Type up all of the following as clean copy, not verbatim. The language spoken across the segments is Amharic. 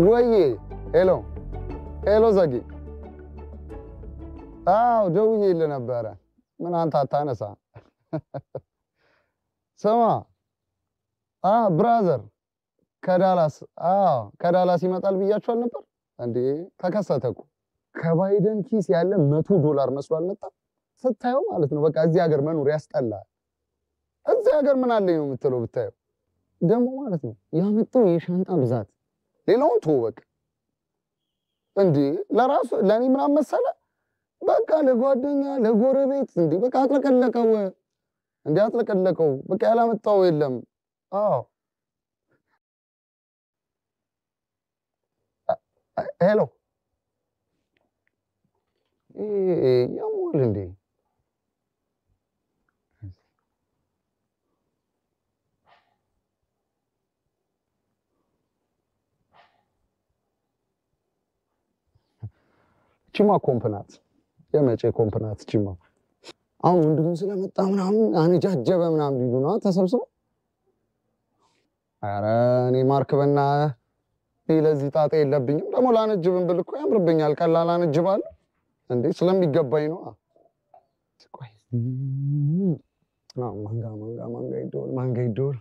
ወይ ሄሎ ዘጊ አው ደውዬልህ ነበረ ምን አንተ አታነሳ ስማ ብራዘር ከዳላስ ይመጣል ብያችኋል ነበር እንዴ ተከሰተኩ ከባይደን ኪስ ያለ $100 መስሎ አልመጣም ስታየው ማለት ነው በቃ እዚህ ሀገር መኖር ያስጠላል እዚህ ሀገር ምን አለኝ ነው የምትለው ብታየው ደሞ ማለት ነው ያመጣው የሻንጣ ብዛት ሌላውን ተወቅ እንዴ ለራሱ ለኔ ምናምን መሰለ በቃ ለጓደኛ ለጎረቤት እንዴ በቃ አጥለቀለቀው በቃ ያላመጣው የለም አዎ ሄሎ ያሞል እንዴ ቺማ ኮምፕናት የመጨ ኮምፕናት ቺማ አሁን ወንድሙ ስለመጣ ምናምን አንጃጀበ ምናምን ሊሉ ነው ተሰብስበው ኧረ እኔ ማርክበና ለዚህ ጣጣ የለብኝም ደሞ ላንጅብን ብል እኮ ያምርብኛል ቀላል አንጅባል እንዴ ስለሚገባኝ ነው ቆይ ማንጋ ይዶል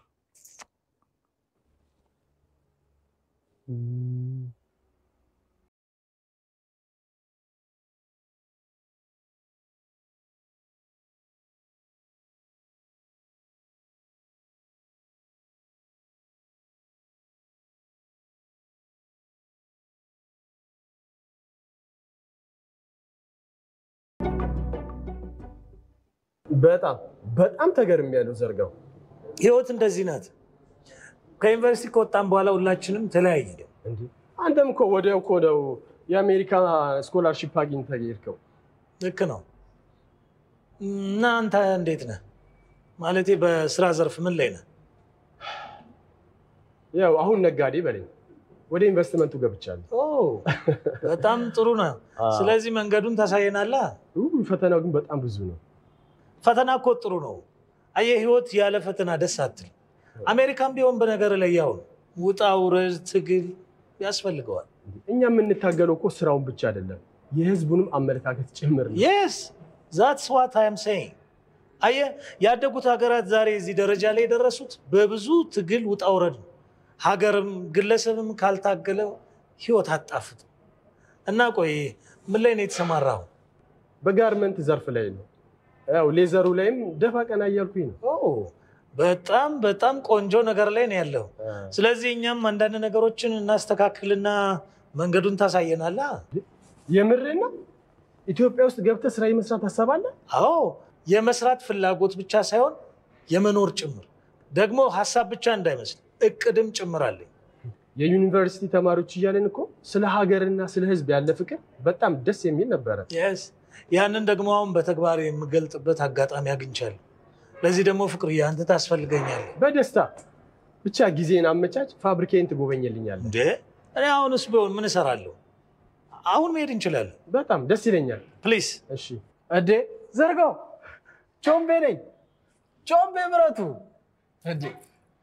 በጣም ተገርሚያለሁ ዘርጋው ህይወት እንደዚህ ናት ከዩኒቨርሲቲ ከወጣን በኋላ ሁላችንም ተለያየን እንዴ አንተም እኮ ወዲያው የአሜሪካ ስኮላርሺፕ አግኝተህ ሄድከው ልክ ነው እና አንተ እንዴት ነህ ማለቴ በስራ ዘርፍ ምን ላይ ነህ ያው አሁን ነጋዴ በለኝ ወደ ኢንቨስትመንቱ ገብቻለሁ በጣም ጥሩ ነው ስለዚህ መንገዱን ታሳየናላ ፈተናው ግን በጣም ብዙ ነው ፈተና እኮ ጥሩ ነው አየ ህይወት ያለ ፈተና ደስ አትል አሜሪካን ቢሆን በነገር ላይ ያው ውጣው ረዝ ትግል ያስፈልገዋል እኛ የምንታገለው እኮ ስራውን ብቻ አይደለም የህዝቡንም አመለካከት ጭምር ነው yes that's what I am saying አየ ያደጉት ሀገራት ዛሬ እዚህ ደረጃ ላይ ደረሱት በብዙ ትግል ውጣው ረድ ሀገርም ግለሰብም ካልታገለው ህይወት አጣፍጥ እና ቆይ ምን ላይ ነው የተሰማራው በጋርመንት ዘርፍ ላይ ነው ያው ሌዘሩ ላይም ደፋ ቀና እያልኩኝ ነው በጣም ቆንጆ ነገር ላይ ነው ያለው ስለዚህ እኛም አንዳንድ ነገሮችን እናስተካክልና መንገዱን ታሳየናላ የምርና ኢትዮጵያ ውስጥ ገብተህ ስራ መስራት ተሰባለ አዎ የመስራት ፍላጎት ብቻ ሳይሆን የመኖር ጭምር ደግሞ ሐሳብ ብቻ እንዳይመስል እቅድም ጭምራለኝ የዩኒቨርሲቲ ተማሪዎች ይያለን እኮ ስለ ሀገርና ስለ ህዝብ ያለ ፍቅር በጣም ደስ የሚል ነበር yes ያንን ደግሞ አሁን በተግባር የምገልጥበት አጋጣሚ አግኝቻለሁ ለዚህ ደግሞ ፍቅር ያንተ ታስፈልገኛለህ በደስታ ብቻ ጊዜን አመቻች ፋብሪኬን ትጎበኝልኛለህ እንዴ እኔ አሁንስ ቢሆን ምን እሰራለሁ አሁን መሄድ እንችላለን በጣም ደስ ይለኛል ፕሊዝ እሺ እዴ ዘርጋው ቾምቤ ነኝ ቾምቤ ብረቱ እንዴ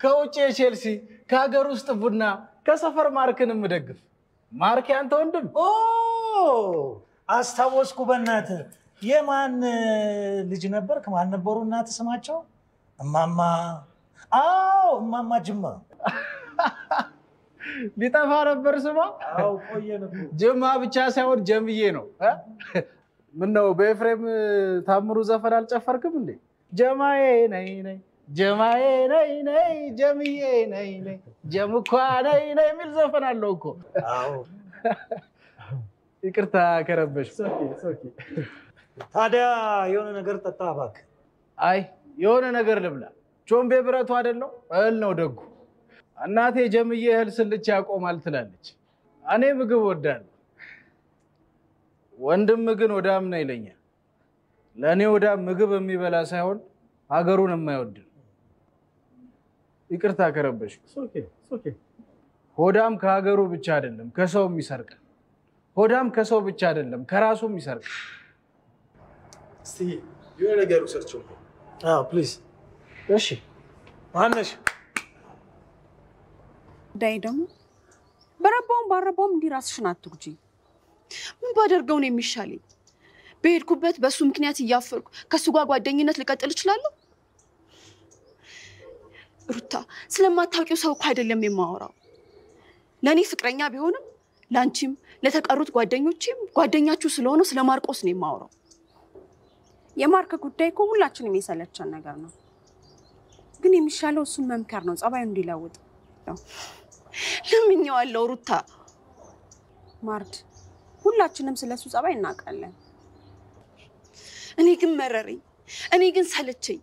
ከውጭ ቼልሲ ከሀገር ውስጥ ቡና ከሰፈር ማርክንም ደግፍ ማርክ ያንተ ወንድም አስታወስኩ በእናት የማን ልጅ ነበር ከማን ነበሩ እናት ስማቸው እማማ እማማ ጅማ ሊጠፋ ነበር ስማ ቆየን ጅማ ብቻ ሳይሆን ጀምዬ ነው ምን ነው በኤፍሬም ታምሩ ዘፈን አልጨፈርክም እንዴ ጀማዬ ነይ ጀማዬ ነይ ጀምዬ ነይ ጀምኳ ነይ የሚል ዘፈን አለው እኮ ይቅርታ ከረበሽ ታዲያ የሆነ ነገር ጠጣ እባክህ አይ የሆነ ነገር ልብላ ቾምቤ ብረቱ አይደለው እህል ነው ደጉ እናቴ ጀምዬ እህል ስልች ያቆማል ትላለች እኔ ምግብ ወዳለሁ ወንድም ግን ወዳም ነው ይለኛል ለኔ ወዳም ምግብ የሚበላ ሳይሆን ሀገሩን የማይወድ ይቅርታ ከረበሽ ኦኬ ሆዳም ከሀገሩ ብቻ አይደለም ከሰውም ይሰርቃል ሆዳም ከሰው ብቻ አይደለም ከራሱም ይሰርቃል እስቲ የሆነ ነገር ሰርችው ፕሊዝ እሺ ማነሽ ዳይ ደግሞ በረባውም ባረባውም እንዲህ ራስሽን አትጉጂ። ምን ባደርገው ነው የሚሻለኝ? በሄድኩበት በሱ ምክንያት እያፈርኩ ከሱ ጋር ጓደኝነት ልቀጥል እችላለሁ? ሩታ ስለማታውቂው ሰው እኮ አይደለም የማወራው። ለኔ ፍቅረኛ ቢሆንም ላንቺም ለተቀሩት ጓደኞቼም ጓደኛችሁ ስለሆነ ስለማርቆስ ነው የማወራው። የማርክ ጉዳይ እኮ ሁላችንም የሰለቸን ነገር ነው። ግን የሚሻለው እሱን መምከር ነው ጸባዩ እንዲለውጥ ነው። ለምኜዋለሁ ሩታ። ማርድ ሁላችንም ስለሱ ጸባይ እናውቃለን። እኔ ግን መረረኝ። እኔ ግን ሰለቸኝ።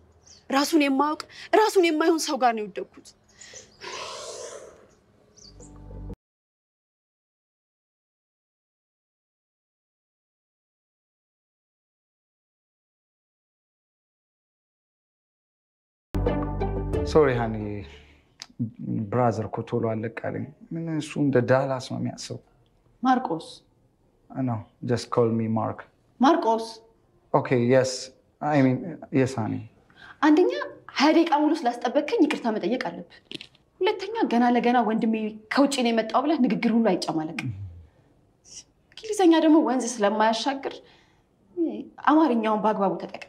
ራሱን የማያውቅ ራሱን የማይሆን ሰው ጋር ነው የወደኩት። Sorry, honey. Brother Kotolo alekaleኝ ምን እሱ እንደ ዳላስ ነው የሚያስበው ማርቆስ No, just call me Mark. ማርቆስ Okay, yes. I mean, yes, honey. አንደኛ 20 ደቂቃ ሙሉ ስላስጠበቅከኝ ይቅርታ መጠየቅ አለብህ። ሁለተኛ ገና ለገና ወንድሜ ከውጪ ነው የመጣው ብለህ ንግግር ሁሉ አይጨማለቅ። እንግሊዘኛ ደግሞ ወንዝ ስለማያሻግር አማርኛውን በአግባቡ ተጠቀም።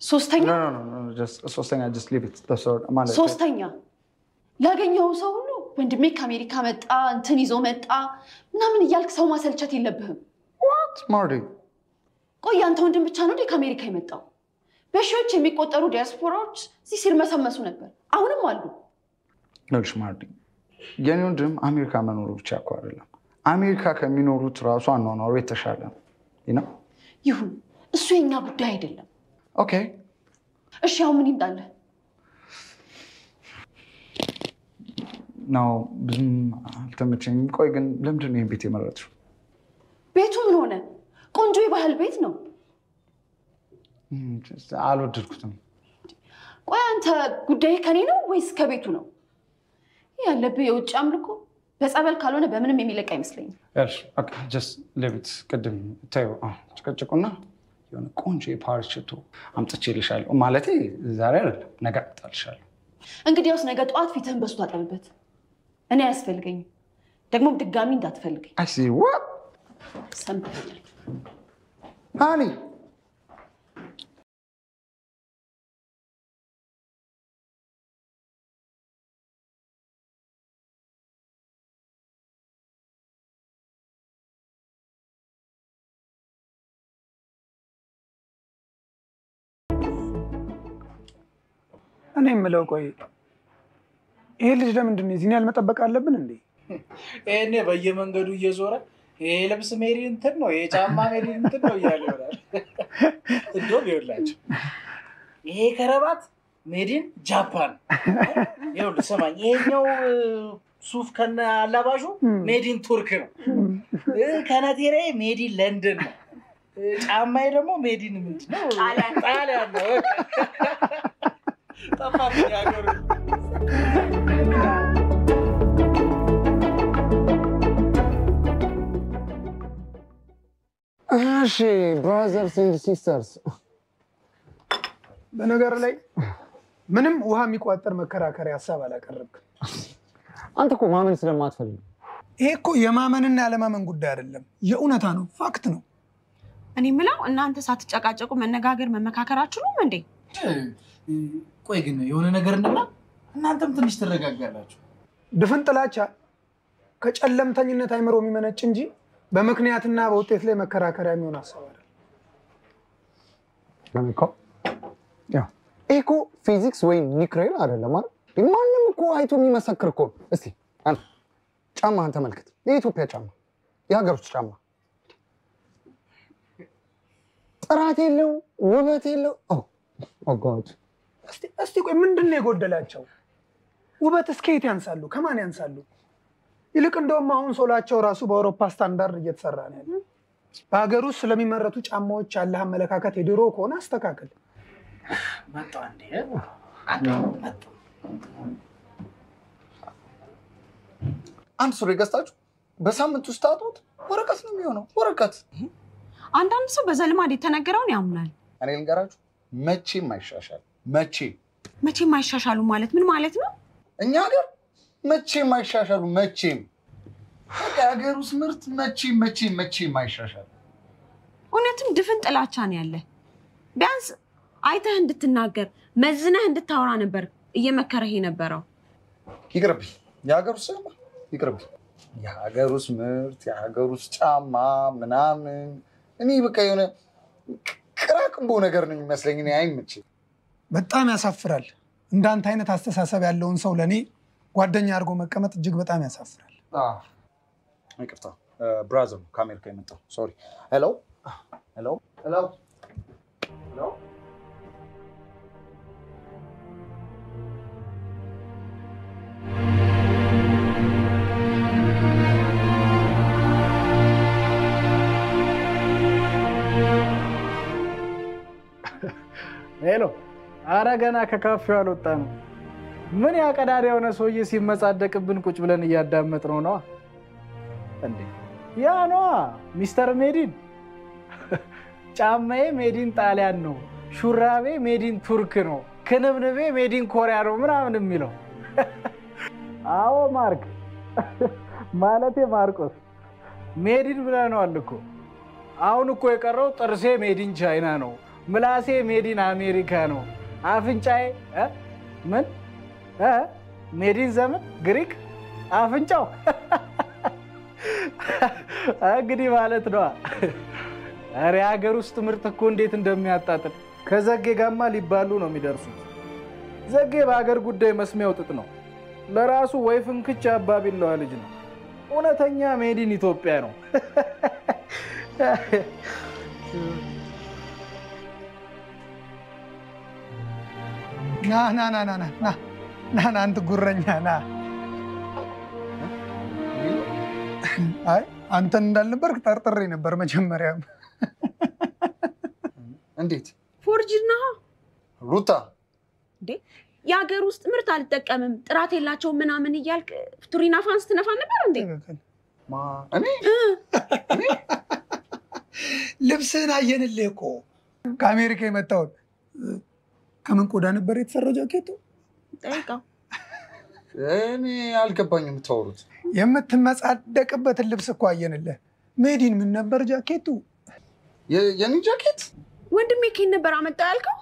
ሶስተኛ No, just leave it. That's all. ሶስተኛ ያገኘው ሰው ሁሉ ወንድሜ ከአሜሪካ መጣ እንትን ይዞ መጣ ምናምን እያልክ ሰው ማሰልቸት የለብህም። What, Marty? ቆይ አንተ ወንድም ብቻ ነው ከአሜሪካ የመጣው? በሺዎች የሚቆጠሩ ዲያስፖራዎች እዚህ ሲርመሰመሱ ነበር። አሁንም አሉ። ልጅ ማርዲ የኔ ወንድም አሜሪካ መኖሩ ብቻ እኮ አይደለም። አሜሪካ ከሚኖሩት ራሱ አኗኗሩ የተሻለ ነው። ይሁን እሱ የኛ ጉዳይ አይደለም። ኦኬ እሺ አሁን ምን ይምጣልህ? ነው ብዙም አልተመቸኝም። ቆይ ግን ለምንድን ነው ይሄን ቤት የመረጥሽው? ቤቱ ምን ሆነ? ቆንጆ የባህል ቤት ነው። አልወደድኩትም። ቆይ አንተ ጉዳይ ከኔ ነው ወይስ ከቤቱ ነው? ያለብህ የውጭ አምልኮ በጸበል ካልሆነ በምንም የሚለቅ አይመስለኝም። እሺ ኦኬ just leave it ቅድም ታዩ ጭቅጭቁና የሆነ ቆንጆ የፓሪስ ሽቶ አምጥቼልሻለሁ። ማለቴ ዛሬ አይደለም ነገ አምጣልሻለሁ። እንግዲያውስ ነገ ጠዋት ፊትህን በሱ ታጠብበት። እኔ አያስፈልገኝም። ደግሞ ድጋሚ እንዳትፈልገኝ። I see what? ሰምተኛል። honey እኔ የምለው ቆይ ይሄ ልጅ ለምንድን ነው እዚህ ያልመጠበቅ አለብን እንዴ? እኔ በየመንገዱ እየዞረ ይሄ ልብስ ሜሪ እንትን ነው ይሄ ጫማ ሜሪ እንትን ነው እያለ ይሆናል። እንደው ይኸውላችሁ ይሄ ከረባት ሜዲን ጃፓን ይኸውልህ ሰማኝ ይሄኛው ሱፍ ከነ አላባሹ ሜዲን ቱርክ ነው። ከነቴሬ ሜዲን ለንደን ነው። ጫማዬ ደግሞ ሜዲን ምንድን ነው ጣሊያን ነው። ጠፋብኝ ሀገሩ። እሺ brothers and sisters በነገር ላይ ምንም ውሃ የሚቋጠር መከራከሪያ ሐሳብ አላቀረብክም። አንተ እኮ ማመን ስለማትፈልግ። ይሄ እኮ የማመንና ያለማመን ጉዳይ አይደለም፣ የእውነታ ነው፣ ፋክት ነው። እኔ የምለው እናንተ ሳትጨቃጨቁ መነጋገር መመካከር አትችሉም እንዴ? ቆይ ግን የሆነ ነገር እንደማ እናንተም ትንሽ ትረጋጋላችሁ። ድፍን ጥላቻ ከጨለምተኝነት አይምሮ የሚመነጭ እንጂ በምክንያትና በውጤት ላይ መከራከሪያ የሚሆን ሐሳብ አይደለም። እኮ ፊዚክስ ወይ ኒውክሌር አይደለም አይደል? ማንንም እኮ አይቶ የሚመሰክር እኮ። እስቲ አንተ ጫማህን ተመልከት። የኢትዮጵያ ጫማ፣ የሀገር ውስጥ ጫማ ጥራት የለው፣ ውበት የለው። ኦ ጋድ! እስቲ ቆይ ምንድነው የጎደላቸው? ውበት እስከየት ያንሳሉ? ከማን ያንሳሉ? ይልቅ እንደውም አሁን ሶላቸው ራሱ በአውሮፓ ስታንዳርድ እየተሰራ ነው ያለው። በሀገር ውስጥ ስለሚመረቱ ጫማዎች ያለህ አመለካከት የድሮ ከሆነ አስተካክል። መጣ እንዴ? አንድ ሱሪ ገዝታችሁ በሳምንት ውስጥ ታጡት ወረቀት ነው የሚሆነው። ወረቀት አንዳንድ ሰው በዘልማድ የተነገረውን ያምናል። እኔ ልንገራችሁ መቼም አይሻሻል። መቼም አይሻሻሉ ማለት ምን ማለት ነው? እኛ ሀገር መቼም አይሻሻሉ መቼም የሀገር ውስጥ ምርት መቼም አይሻሻሉ እውነትም ድፍን ጥላቻ ነው ያለ ቢያንስ አይተህ እንድትናገር መዝነህ እንድታወራ ነበር እየመከረህ የነበረው ይቅርብኝ የሀገር ውስጥ ይቅርብኝ የሀገር ውስጥ ምርት የሀገር ውስጥ ጫማ ምናምን እኔ በቃ የሆነ ቅራቅንቦ ነገር ነው የሚመስለኝ እኔ አይመችም በጣም ያሳፍራል እንዳንተ አይነት አስተሳሰብ ያለውን ሰው ለኔ ጓደኛ አድርጎ መቀመጥ እጅግ በጣም ያሳፍራል ይቅርታ ብራዘር ከአሜሪካ የመጣው ሶሪ ሄሎ ሄሎ አረ ገና ከካፌው አልወጣም ምን ያቀዳሪ የሆነ ሰውዬ ሲመጻደቅብን ቁጭ ብለን እያዳመጥነው ነው እንዴ ያ ነው ሚስተር ሜዲን ጫማዬ ሜዲን ጣሊያን ነው ሹራቤ ሜዲን ቱርክ ነው ክንብንቤ ሜዲን ኮሪያ ነው ምናምን የሚለው አዎ ማርክ ማለቴ ማርቆስ ሜዲን ብለናል እኮ አሁን እኮ የቀረው ጥርሴ ሜዲን ቻይና ነው ምላሴ ሜዲን አሜሪካ ነው አፍንጫዬ ምን ሜዲን ዘመን ግሪክ አፍንጫው እንግዲህ ማለት ነው አረ ሀገር ውስጥ ምርት እኮ እንዴት እንደሚያጣጥል ከዘጌ ጋማ ሊባሉ ነው የሚደርሱት ዘጌ በሀገር ጉዳይ መስሚያው ጥጥ ነው ለራሱ ወይ ፍንክች አባቢለው ልጅ ነው እውነተኛ ሜዲን ኢትዮጵያ ነው ና አንተ ጉረኛ ና አይ አንተን እንዳልነበርክ ጠርጥሬ ነበር መጀመሪያም እንዴት ፎርጅድ ነው ሩታ እንዴ የሀገር ውስጥ ምርት አልጠቀምም ጥራት የላቸው ምናምን እያልክ ቱሪና ፋንስ ትነፋ ነበር እንዴ እኔ ልብስህን አየንልህ እኮ ከአሜሪካ የመጣሁት ከምን ቆዳ ነበር የተሰራው ጃኬቱ ጠይቀው እኔ አልገባኝም የምታወሩት የምትመጻደቅበትን ልብስ እኮ አየንልህ ሜዲን ምን ነበር ጃኬቱ የኔ ጃኬት ወንድሜ ከየት ነበር አመጣ ያልከው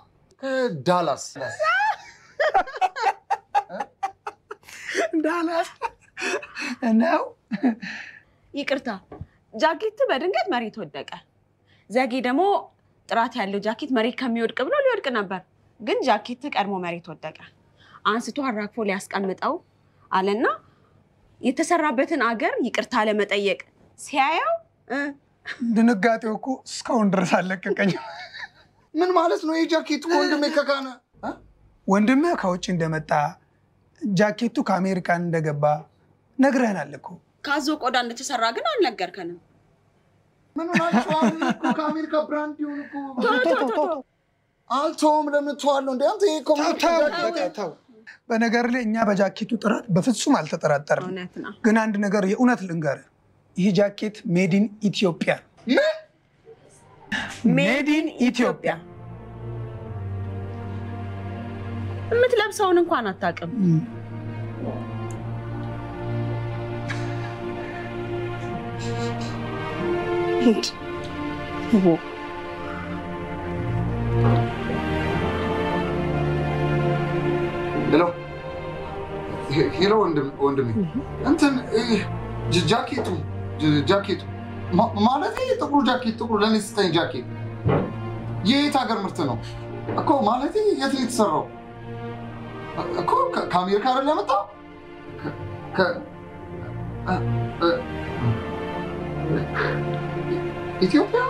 ዳላስ ነው ይቅርታ ጃኬት በድንገት መሬት ወደቀ ዘጌ ደግሞ ጥራት ያለው ጃኬት መሬት ከሚወድቅ ብሎ ሊወድቅ ነበር ግን ጃኬት ቀድሞ መሬት ወደቀ አንስቶ አራግፎ ሊያስቀምጠው አለና የተሰራበትን አገር ይቅርታ ለመጠየቅ ሲያየው ድንጋጤው እኮ እስካሁን ድረስ አለቀቀኝ ምን ማለት ነው የጃኬቱ ወንድሜ ከካነ ወንድሜ ከውጭ እንደመጣ ጃኬቱ ከአሜሪካን እንደገባ ነግረህናል እኮ ካዞ ቆዳ እንደተሰራ ግን አልነገርከንም ምን ሆናችሁ አሁን እኮ ከአሜሪካ ብራንድ ይሁን እኮ አልቶም ለምትዋለው እንዴ አንተ ይኮ በነገር ላይ እኛ በጃኬቱ ጥራት በፍጹም አልተጠራጠርንም ግን አንድ ነገር የእውነት ልንገር ይህ ጃኬት ሜዲን ኢትዮጵያ ሜዲን ኢትዮጵያ የምትለብሰውን እንኳን አታውቅም ሄሎ ወንድሜ እንትን ጃኬቱ ማለት ጥቁሩ ጃኬት ጥቁሩ ለኔ ስታይ ጃኬት የት ሀገር ምርት ነው እኮ ማለት የት ነው የተሰራው እኮ ከአሜሪካ አይደል ያመጣው ኢትዮጵያ